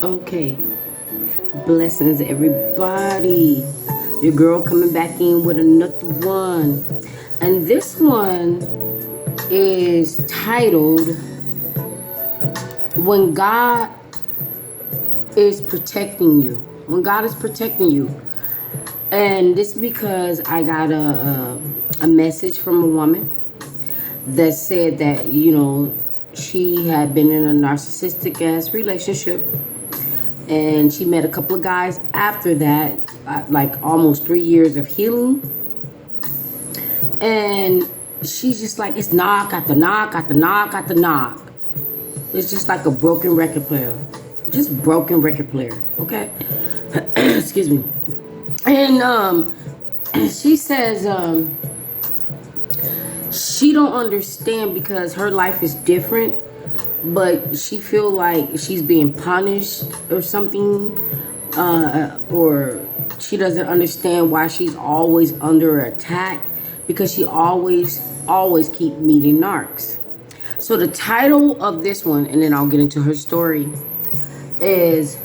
Okay. Blessings, everybody. Your girl coming back in with another one. And this one is titled When God is Protecting You. When God is protecting you. And this is because I got a message from a woman that said that, she had been in a narcissistic ass relationship, and she met a couple of guys after that, like almost 3 years of healing. And she's just like, it's knock at the knock at the knock at the knock. It's just like a broken record player. Just broken record player, okay? Excuse me. And she says she don't understand because her life is different, but she feel like she's being punished or something, or she doesn't understand why she's always under attack, because she always keep meeting narcs. So the title of this one, and then I'll get into her story, is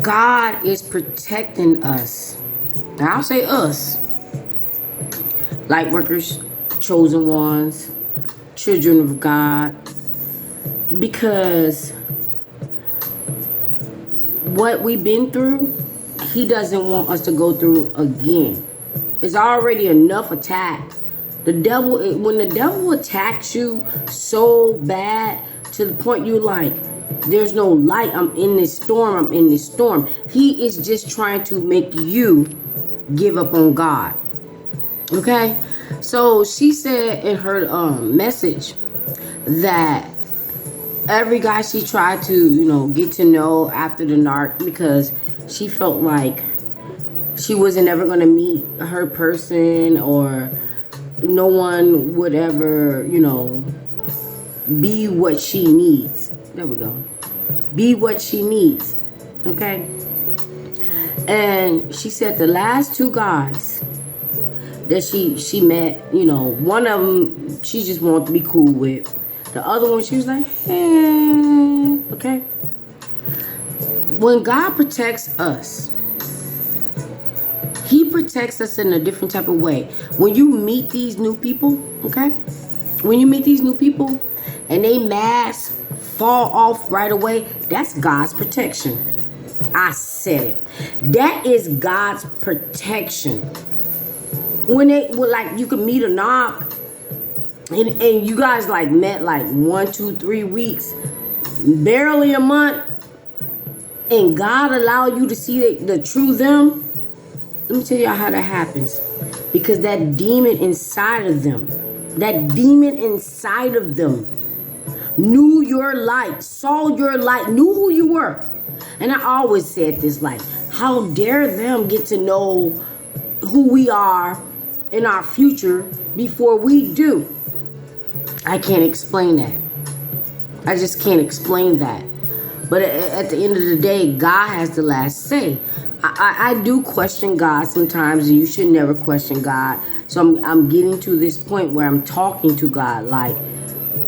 God is protecting us. Now I'll say us, light workers, chosen ones, children of God, because what we've been through, he doesn't want us to go through again. It's already enough attack. When the devil attacks you so bad to the point you like, there's no light, I'm in this storm. He is just trying to make you give up on God. Okay? So she said in her message that every guy she tried to, get to know after the narc, because she felt like she wasn't ever going to meet her person, or no one would ever, be what she needs. There we go. Be what she needs. Okay? And she said the last two guys that she met, one of them she just wanted to be cool with. The other one, she was like, okay? When God protects us, he protects us in a different type of way. When you meet these new people, okay? When you meet these new people and they masks fall off right away, that's God's protection. I said it. That is God's protection. When you could meet a knock, and you guys met 1, 2, 3 weeks, barely a month, and God allow you to see the true them. Let me tell y'all how that happens. Because that demon inside of them knew your light, saw your light, knew who you were. And I always said this, how dare them get to know who we are in our future before we do. I can't explain that. I just can't explain that. But at the end of the day, God has the last say. I do question God sometimes, and you should never question God. So I'm getting to this point where I'm talking to God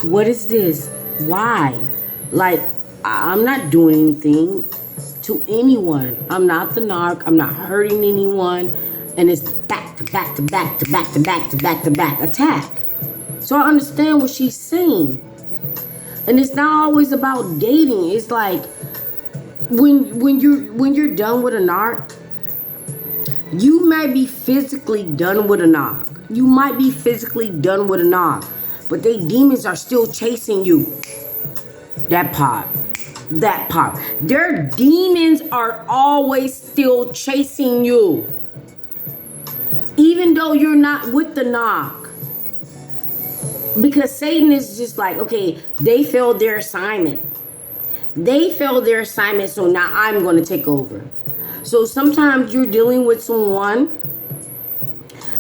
what is this? Why? I'm not doing anything to anyone. I'm not the narc. I'm not hurting anyone. And it's back to back to back to back to back to back to back attack. So I understand what she's saying. And it's not always about dating. It's like when you're done with a narc, you might be physically done with a narc. You might be physically done with a narc, but they demons are still chasing you. That part. Their demons are always still chasing you. Even though you're not with the knock. Because Satan is just okay, they failed their assignment. So now I'm going to take over. So sometimes you're dealing with someone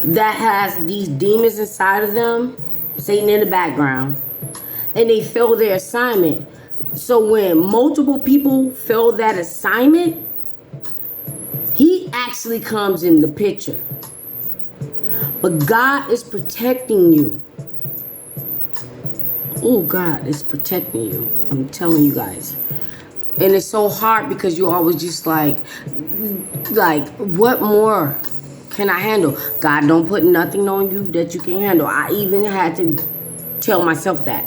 that has these demons inside of them, Satan in the background, and they fail their assignment. So when multiple people fail that assignment, he actually comes in the picture. But God is protecting you. Oh, God is protecting you. I'm telling you guys. And it's so hard because you're always just like, what more can I handle? God don't put nothing on you that you can't handle. I even had to tell myself that.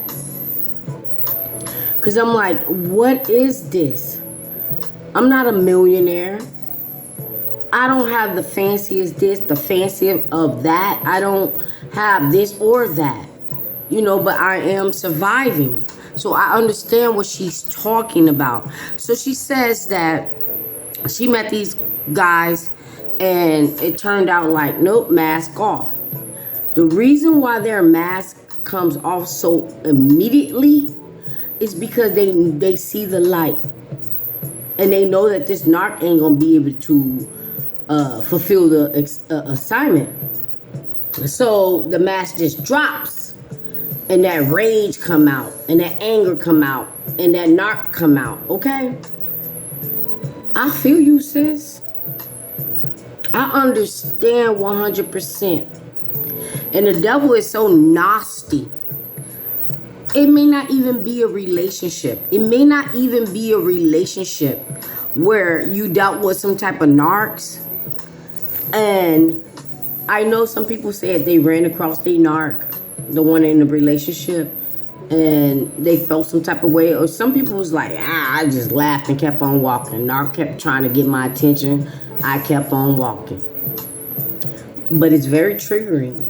Because I'm like, what is this? I'm not a millionaire. I don't have the fanciest this, the fanciest of that. I don't have this or that. But I am surviving. So I understand what she's talking about. So she says that she met these guys and it turned out like, nope, mask off. The reason why their mask comes off so immediately is because they see the light. And they know that this narc ain't going to be able to fulfill the assignment. So the mask just drops. And that rage come out. And that anger come out. And that narc come out. Okay? I feel you, sis. I understand 100%. And the devil is so nasty. It may not even be a relationship. It may not even be a relationship where you dealt with some type of narcs. And I know some people said they ran across their narc, the one in the relationship, and they felt some type of way. Or some people was like, I just laughed and kept on walking. Narc kept trying to get my attention. I kept on walking. But it's very triggering.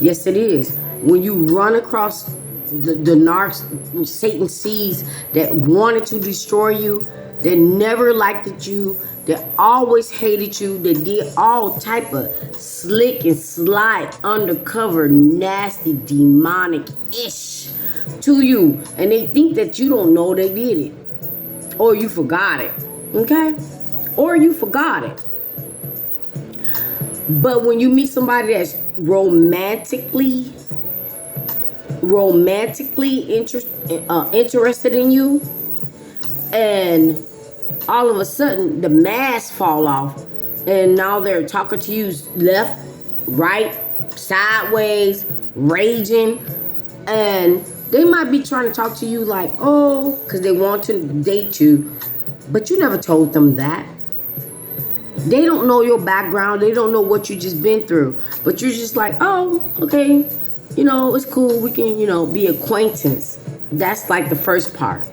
Yes, it is. When you run across the narcs, Satan sees that wanted to destroy you, that never liked you, that always hated you, that did all type of slick and sly, undercover, nasty, demonic-ish to you. And they think that you don't know they did it. Or you forgot it. Okay? Or you forgot it. But when you meet somebody that's romantically interested in you, and all of a sudden the mask fall off, and now they're talking to you left, right, sideways, raging, and they might be trying to talk to you like, oh, because they want to date you, but you never told them that. They don't know your background. They don't know what you just been through. But you're just like, oh, okay. It's cool. We can, be acquaintance. That's like the first part.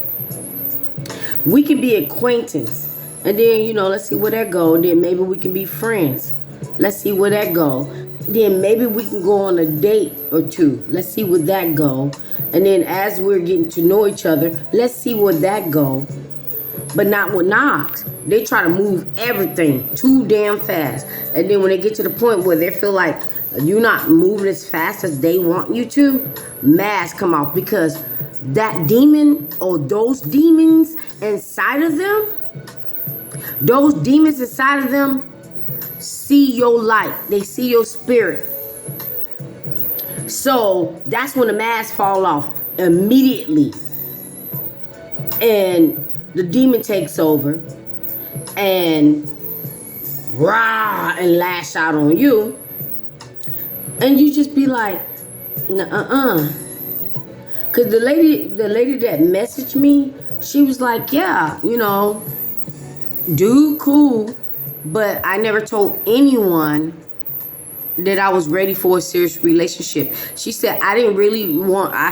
We can be acquaintance. And then, let's see where that go. And then maybe we can be friends. Let's see where that go. Then maybe we can go on a date or two. Let's see where that go. And then as we're getting to know each other, let's see where that go. But not with Knox. They try to move everything too damn fast. And then when they get to the point where they feel like you're not moving as fast as they want you to, masks come off. Because that demon or those demons inside of them, see your light. They see your spirit. So that's when the masks fall off immediately. And the demon takes over and rah and lash out on you. And you just be like, nuh-uh. Because the lady that messaged me, she was like, yeah, dude, cool. But I never told anyone that I was ready for a serious relationship. She said, I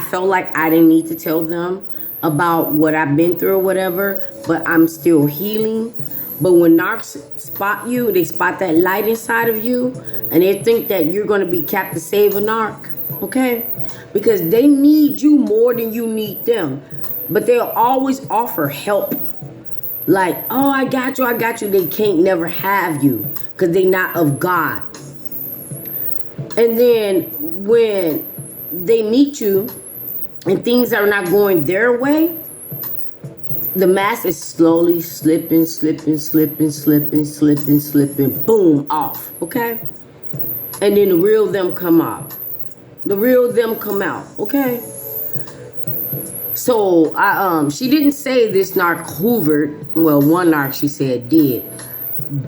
felt like I didn't need to tell them about what I've been through or whatever, but I'm still healing. But when narcs spot you, they spot that light inside of you, and they think that you're going to be capped to save a narc, okay? Because they need you more than you need them. But they'll always offer help. Like, oh, I got you. They can't never have you because they not of God. And then when they meet you and things are not going their way, the mask is slowly slipping, boom, off, okay? And then the real them come out. Okay? So, she didn't say this narc hoovered. Well, one narc she said did.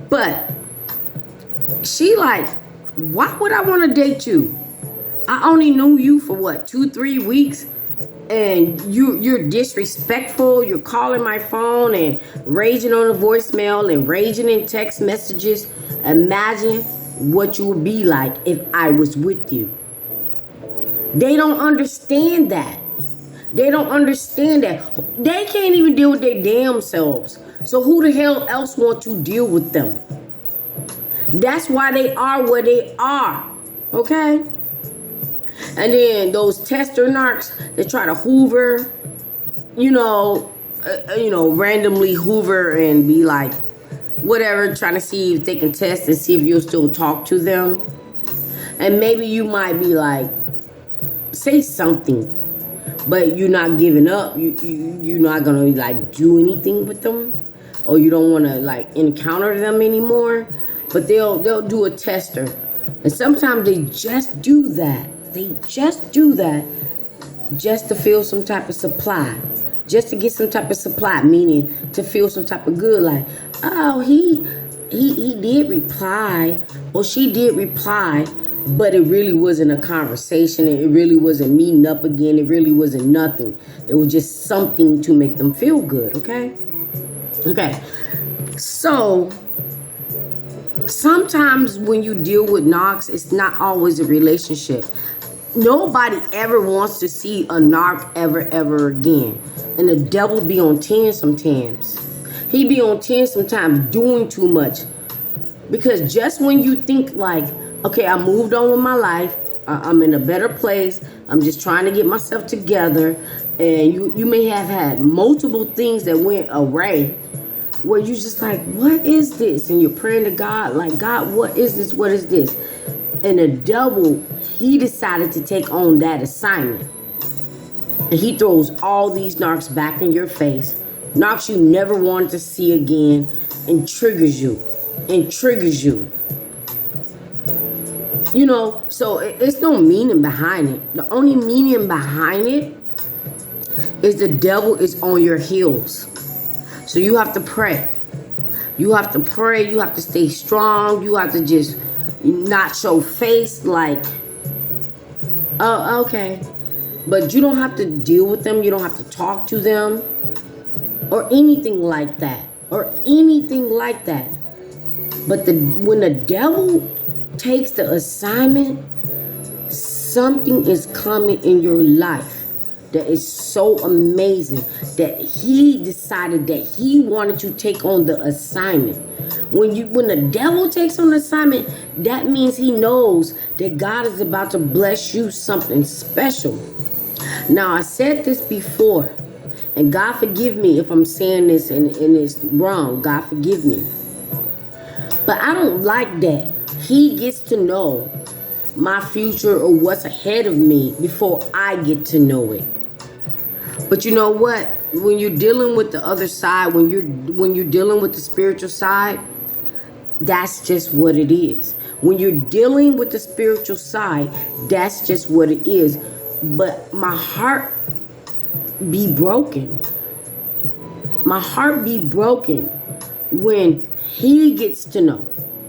But she like, why would I want to date you? I only knew you for 2-3 weeks. and you're disrespectful, you're calling my phone and raging on the voicemail and raging in text messages, imagine what you would be like if I was with you. They don't understand that. They don't understand that. They can't even deal with their damn selves. So who the hell else want to deal with them? That's why they are where they are. Okay? And then those tester narcs, they try to hoover, randomly hoover and be like, whatever, trying to see if they can test and see if you'll still talk to them. And maybe you might be like, say something, but you're not giving up. You're not gonna like do anything with them, or you don't want to like encounter them anymore. But they'll do a tester, and sometimes they just do that. They just do that just to feel some type of supply, just to get some type of supply, meaning to feel some type of good. Like, oh, he did reply, or she did reply. But it really wasn't a conversation. It really wasn't meeting up again. It really wasn't nothing. It was just something to make them feel good, okay? Okay. So, sometimes when you deal with narcs, it's not always a relationship. Nobody ever wants to see a narc ever again. And the devil be on 10 sometimes. He be on 10 sometimes doing too much. Because just when you think like, okay, I moved on with my life. I'm in a better place. I'm just trying to get myself together. And you may have had multiple things that went awry where you just like, what is this? And you're praying to God, like, God, what is this? What is this? And the devil, he decided to take on that assignment. And he throws all these narcs back in your face. Narcs you never wanted to see again, and triggers you. So it's no meaning behind it. The only meaning behind it is the devil is on your heels. So you have to pray. You have to pray. You have to stay strong. You have to just not show face like, oh, okay. But you don't have to deal with them. You don't have to talk to them or anything like that. But when the devil takes the assignment, something is coming in your life that is so amazing that he decided that he wanted to take on the assignment. When the devil takes on the assignment, that means he knows that God is about to bless you something special. Now, I said this before, and God forgive me if I'm saying this and it's wrong. God forgive me. But I don't like that. He gets to know my future or what's ahead of me before I get to know it. But you know what? When you're dealing with the other side, when you're dealing with the spiritual side, that's just what it is. When you're dealing with the spiritual side, that's just what it is. But my heart be broken. My heart be broken when he gets to know.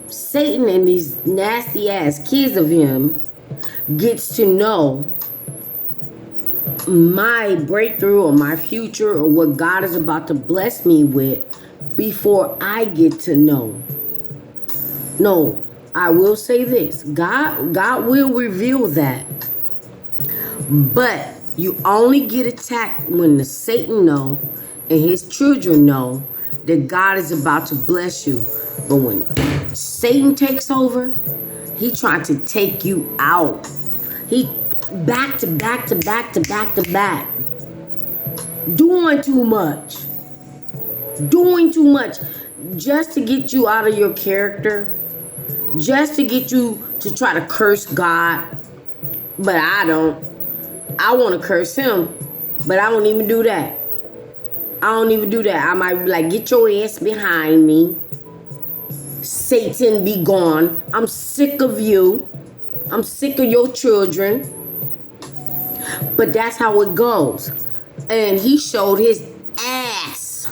Satan and these nasty ass kids of him gets to know my breakthrough or my future or what God is about to bless me with before I get to know. No, I will say this. God will reveal that. But you only get attacked when the Satan know and his children know that God is about to bless you. But when Satan takes over, he trying to take you out. He back to back. Doing too much just to get you out of your character, just to get you to try to curse God. But I don't. I want to curse him, but I don't even do that. I might be like, get your ass behind me. Satan, be gone. I'm sick of you. I'm sick of your children. But that's how it goes. And he showed his ass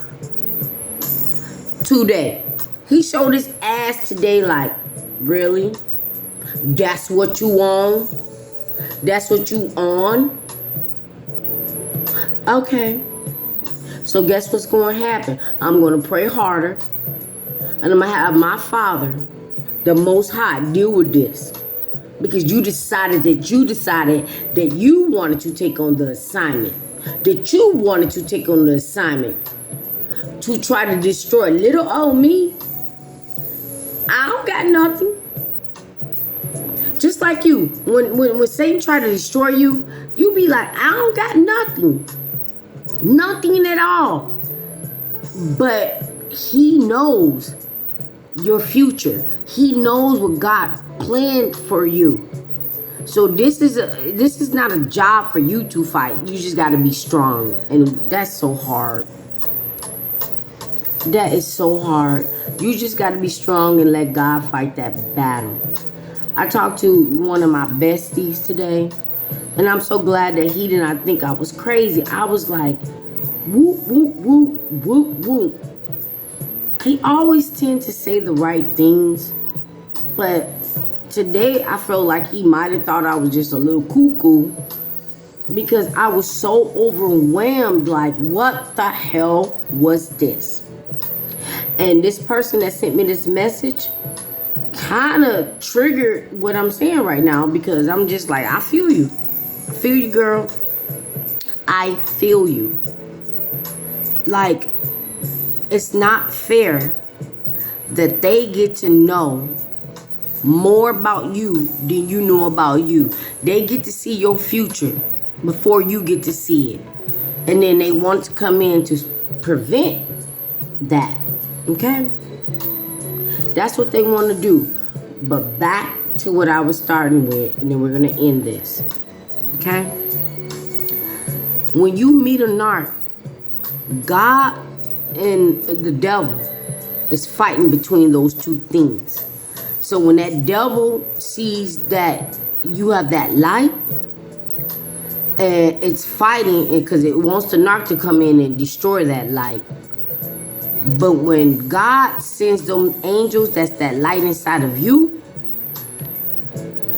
today. He showed his ass today like, really? That's what you on? That's what you on? Okay. So guess what's going to happen? I'm going to pray harder. And I'm going to have my Father, the Most High, deal with this. Because you decided that you wanted to take on the assignment. That you wanted to take on the assignment. To try to destroy little old me. I don't got nothing. Just like you. When Satan try to destroy you, you be like, I don't got nothing. Nothing at all. But he knows your future. He knows what God planned for you. So this is not a job for you to fight. You just got to be strong. And that's so hard. That is so hard. You just got to be strong and let God fight that battle. I talked to one of my besties today. And I'm so glad that he did not think I was crazy. I was like, whoop, whoop, whoop, whoop, whoop. He always tends to say the right things. But today I felt like he might have thought I was just a little cuckoo. Because I was so overwhelmed. Like, what the hell was this? And this person that sent me this message kind of triggered what I'm saying right now. Because I'm just like, I feel you. I feel you, girl. I feel you. Like, it's not fair that they get to know more about you than you know about you. They get to see your future before you get to see it. And then they want to come in to prevent that. Okay? That's what they want to do. But back to what I was starting with, and then we're going to end this. Okay? When you meet a narc, God and the devil is fighting between those two things. So when that devil sees that you have that light, and it's fighting because it wants the narc to come in and destroy that light. But when God sends them angels, that's that light inside of you,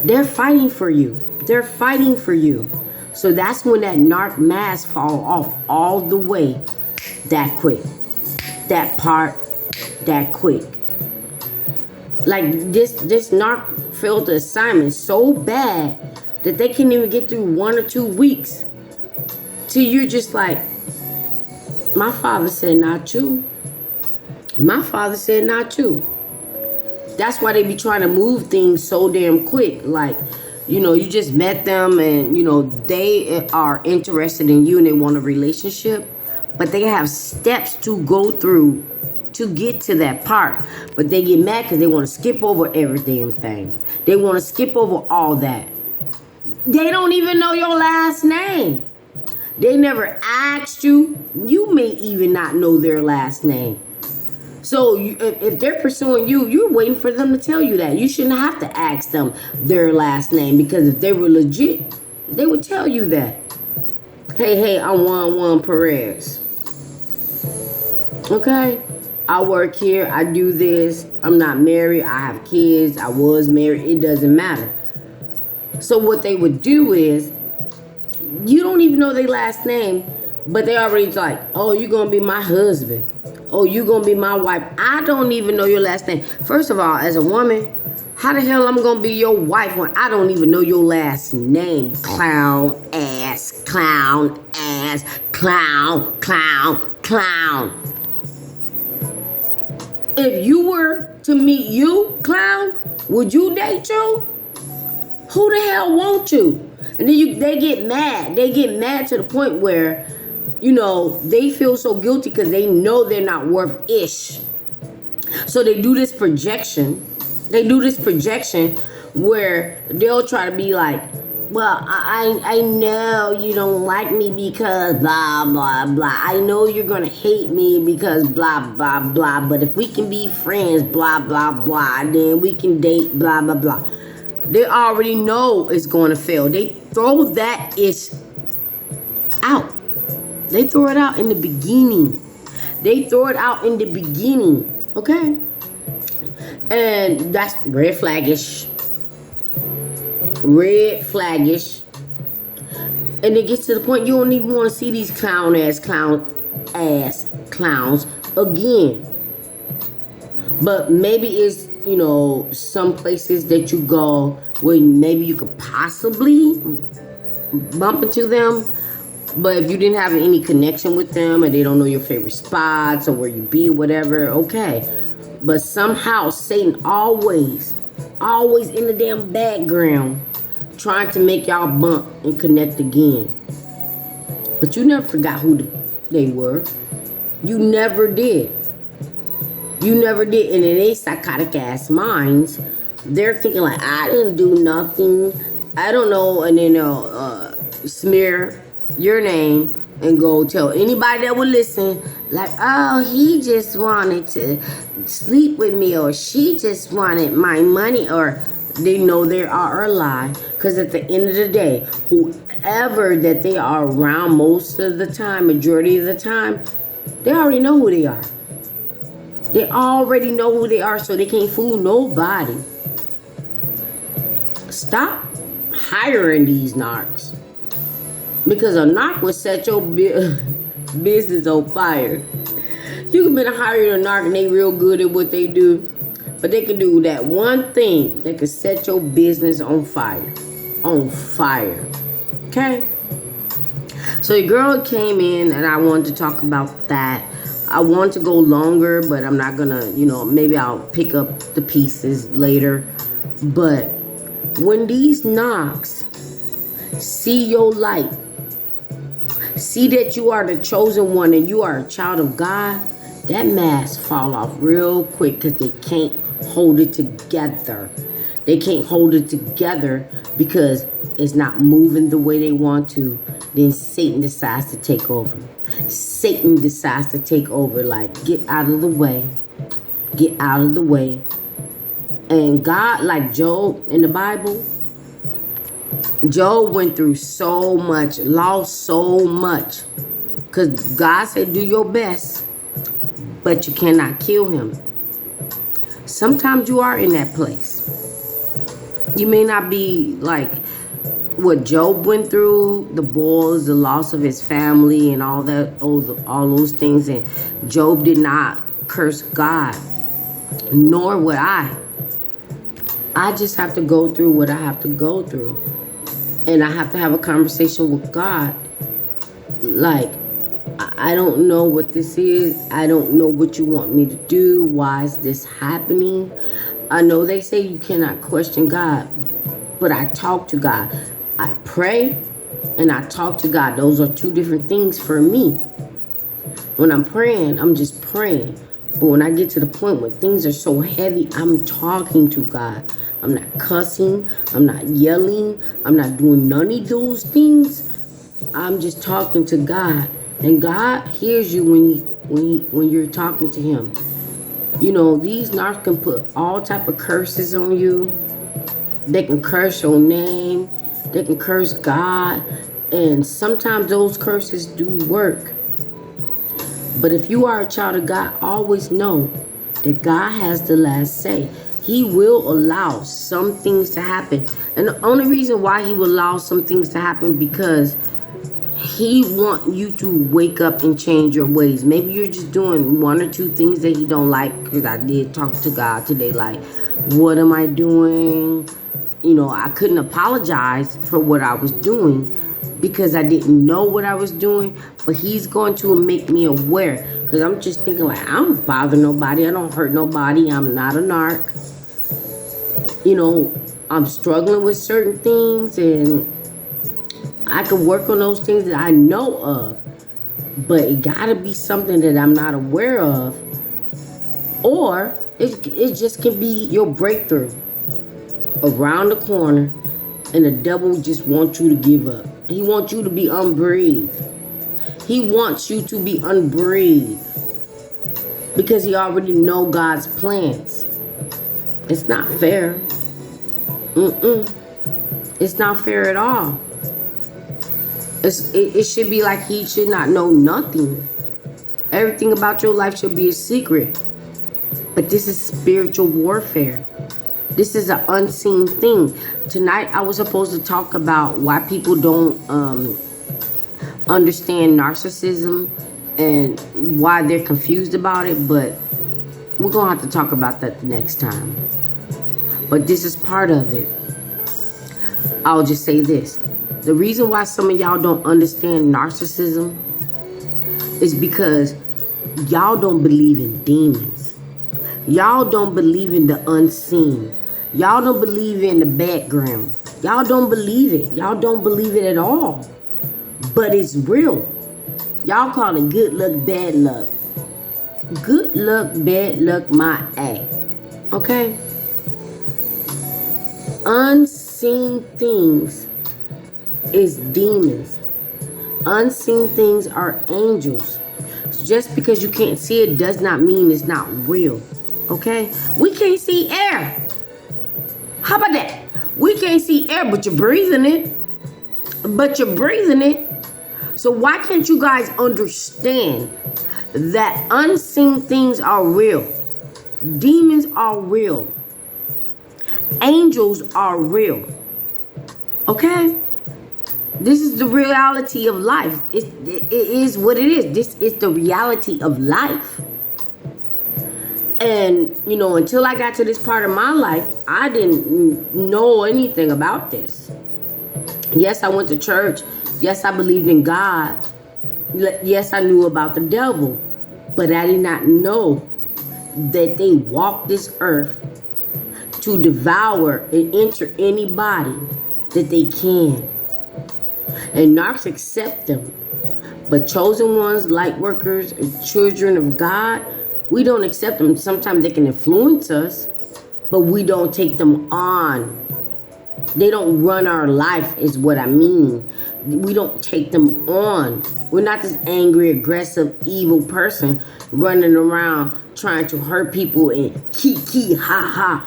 they're fighting for you. They're fighting for you. So that's when that narc mask fall off all the way that quick. That part that quick. Like this narc failed the assignment so bad that they can't even get through 1 or 2 weeks. Till you're just like, my father said not you. My father said not you. That's why they be trying to move things so damn quick. Like, you know, you just met them and, you know, they are interested in you and they want a relationship. But they have steps to go through to get to that part. But they get mad because they want to skip over every damn thing. They want to skip over all that. They don't even know your last name. They never asked you. You may even not know their last name. So if they're pursuing you, you're waiting for them to tell you that. You shouldn't have to ask them their last name, because if they were legit, they would tell you that. Hey, I'm Juan Perez. Okay? I work here. I do this. I'm not married. I have kids. I was married. It doesn't matter. So what they would do is, you don't even know their last name, but they already like, oh, you're going to be my husband. Oh, you're going to be my wife. I don't even know your last name. First of all, as a woman, how the hell I'm going to be your wife when I don't even know your last name? Clown, ass, clown, ass, clown, clown, clown. If you were to meet you, clown, would you date you? Who the hell won't you? And then they get mad. They get mad to the point where, you know, they feel so guilty because they know they're not worth ish. So they do this projection. They do this projection where they'll try to be like, well, I know you don't like me because blah, blah, blah. I know you're going to hate me because blah, blah, blah. But if we can be friends, blah, blah, blah, then we can date, blah, blah, blah. They already know it's going to fail. They throw that ish out. They throw it out in the beginning. They throw it out in the beginning. Okay? And that's red flaggish. Red flaggish. And it gets to the point you don't even want to see these clowns again. But maybe it's, some places that you go where maybe you could possibly bump into them. But if you didn't have any connection with them and they don't know your favorite spots or where you be, whatever, okay. But somehow Satan always in the damn background trying to make y'all bump and connect again. But you never forgot who they were. You never did. You never did. And in their psychotic ass minds, they're thinking like, I didn't do nothing. I don't know. And then smear your name and go tell anybody that would listen, like, oh, he just wanted to sleep with me, or she just wanted my money, or they know they are a lie. Because at the end of the day, whoever that they are around most of the time, majority of the time, they already know who they are. They already know who they are, so they can't fool nobody. Stop hiring these narcs. Because a narc will set your business on fire. You can hire a narc and they real good at what they do. But they can do that one thing that can set your business on fire. On fire. Okay? So your girl came in and I wanted to talk about that. I want to go longer, but I'm not gonna, maybe I'll pick up the pieces later. But when these knocks see your light, see that you are the chosen one and you are a child of God, that mask fall off real quick because they can't hold it together. They can't hold it together because it's not moving the way they want to. Then Satan decides to take over. Satan decides to take over, like, get out of the way. Get out of the way. And God, like Job in the Bible, Job went through so much, lost so much. Because God said, do your best, but you cannot kill him. Sometimes you are in that place. You may not be like what Job went through, the boils, the loss of his family and all that, all those things. And Job did not curse God, nor would I. I just have to go through what I have to go through. And I have to have a conversation with God. Like, I don't know what this is. I don't know what you want me to do. Why is this happening? I know they say you cannot question God, but I talk to God. I pray and I talk to God. Those are two different things for me. When I'm praying, I'm just praying. But when I get to the point where things are so heavy, I'm talking to God. I'm not cussing. I'm not yelling. I'm not doing none of those things. I'm just talking to God. And God hears you when you're talking to him. These narcs can put all type of curses on you. They can curse your name. They can curse God. And sometimes those curses do work. But if you are a child of God, always know that God has the last say. He will allow some things to happen. And the only reason why he will allow some things to happen because he wants you to wake up and change your ways. Maybe you're just doing one or two things that he don't like. Because I did talk to God today, like, what am I doing? I couldn't apologize for what I was doing because I didn't know what I was doing. But he's going to make me aware. Because I'm just thinking like, I don't bother nobody. I don't hurt nobody. I'm not a narc. I'm struggling with certain things and I can work on those things that I know of. But it gotta be something that I'm not aware of. Or it just can be your breakthrough around the corner and the devil just wants you to give up. He wants you to be unbreathed. He wants you to be unbreathed because he already know God's plans. It's not fair. It's not fair at all. It should be like he should not know nothing. Everything about your life should be a secret. But this is spiritual warfare. This is an unseen thing. Tonight I was supposed to talk about why people don't understand narcissism and why they're confused about it, but we're gonna have to talk about that the next time. But this is part of it. I'll just say this. The reason why some of y'all don't understand narcissism is because y'all don't believe in demons. Y'all don't believe in the unseen. Y'all don't believe in the background. Y'all don't believe it. Y'all don't believe it at all. But it's real. Y'all call it good luck, bad luck. Good luck, bad luck, my act. Okay? Unseen things is demons. Unseen things are angels. Just because you can't see it does not mean it's not real. Okay? We can't see air. How about that? We can't see air, but you're breathing it. But you're breathing it. So why can't you guys understand that unseen things are real? Demons are real. Angels are real. Okay? This is the reality of life. It is what it is. This is the reality of life. And, until I got to this part of my life, I didn't know anything about this. Yes, I went to church. Yes, I believed in God. Yes, I knew about the devil. But I did not know that they walk this earth to devour and enter anybody that they can. And narcs accept them. But chosen ones, light workers, and children of God, we don't accept them. Sometimes they can influence us, but we don't take them on. They don't run our life is what I mean. We don't take them on. We're not this angry, aggressive, evil person running around trying to hurt people and kiki, ha ha,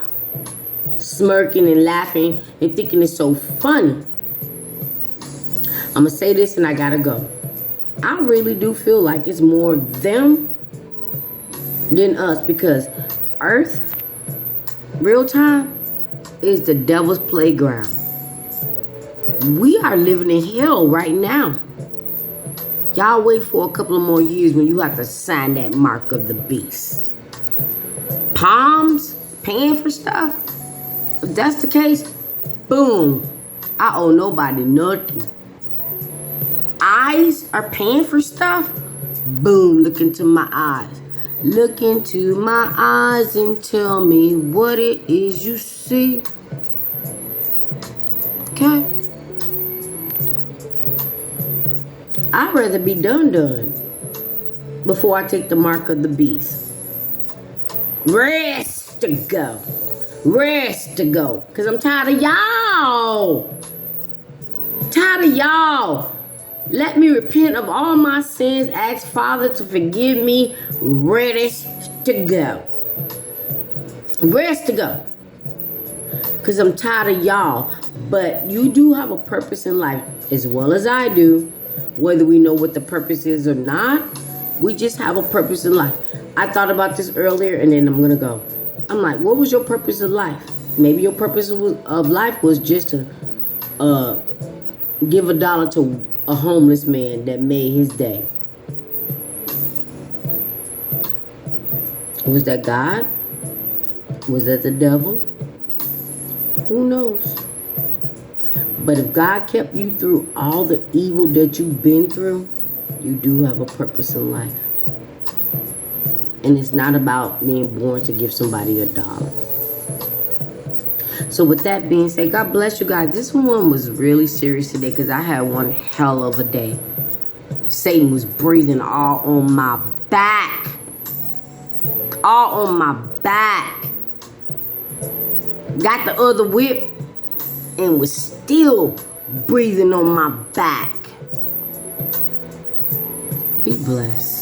smirking and laughing and thinking it's so funny. I'm going to say this and I got to go. I really do feel like it's more them than us, because Earth, real time, is the devil's playground. We are living in hell right now. Y'all wait for a couple of more years when you have to sign that mark of the beast. Palms, paying for stuff. If that's the case, boom, I owe nobody nothing. Eyes are paying for stuff. Boom, look into my eyes. Look into my eyes and tell me what it is you see. Okay? I'd rather be done before I take the mark of the beast. Rest to go. Rest to go. Because I'm tired of y'all. Tired of y'all. Let me repent of all my sins. Ask Father to forgive me. Rest to go. Rest to go. Because I'm tired of y'all. But you do have a purpose in life, as well as I do. Whether we know what the purpose is or not, we just have a purpose in life. I thought about this earlier, and then I'm going to go. I'm like, what was your purpose of life? Maybe your purpose of life was just to give $1 to a homeless man that made his day. Was that God? Was that the devil? Who knows? But if God kept you through all the evil that you've been through, you do have a purpose in life. And it's not about being born to give somebody $1. So with that being said, God bless you guys. This one was really serious today because I had one hell of a day. Satan was breathing all on my back. All on my back. Got the other whip and was still breathing on my back. Be blessed.